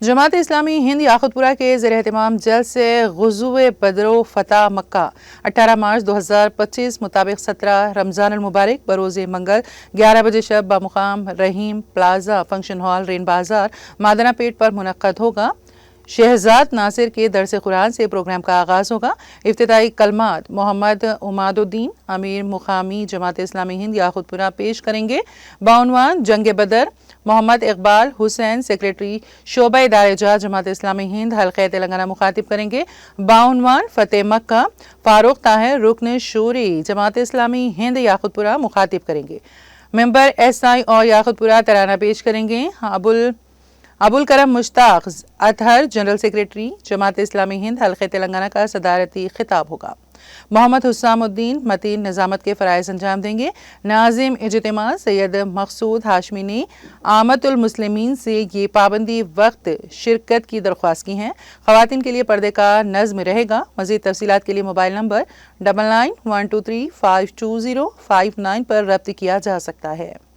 जमात इस्लामी हिंद याकुतपुरा के ज़ेर एहतमाम जलसे ग़ुज़वे बदरो फ़तह मक्का 18 मार्च 2025 मुताबिक 17 रमज़ान मुबारक बरोज़ मंगल 11 बजे शब बमुकाम रहीम प्लाजा फंक्शन हॉल रेन बाज़ार मादना पेट पर मुनक़्क़द होगा। शहजाद नासिर के दरस कुरान से प्रोग्राम का आगाज़ होगा। इफ्तिताई कलमात मोहम्मद उमादुद्दीन अमीर मुकामी जमात इस्लामी हिंद याकुतपुरा पेश करेंगे। बाउनवान जंग बदर मोहम्मद इकबाल हुसैन सेक्रेटरी शोबा दारजा जमात इस्लामी हिंद हल्क़े तेलंगाना मुखातिब करेंगे। बाउनवान फ़तेह मक्का फारूक ताहिर रुकन शूरी जमात इस्लामी हिंद याकुतपुरा मुखातिब करेंगे। मेंबर SI और याकुतपुरा तराना पेश करेंगे। अबुल करम मुश्ताक अतहर जनरल सेक्रेटरी जमात इस्लामी हिंद हल्क़े तेलंगाना का सदारती खिताब होगा। मोहम्मद हुस्सामुद्दीन मतीन निज़ामत के फ़राइज़ अंजाम देंगे। नाज़िम इज्तिमा सैयद मकसूद हाशमी ने आमतुल मुस्लिमीन से ये पाबंदी वक्त शिरकत की दरख्वास्त की हैं। ख़वातीन के लिए पर्दे का नज़्म रहेगा। मज़ीद तफ़सीलात के लिए मोबाइल नंबर 9912352059 पर रब्त किया जा सकता है।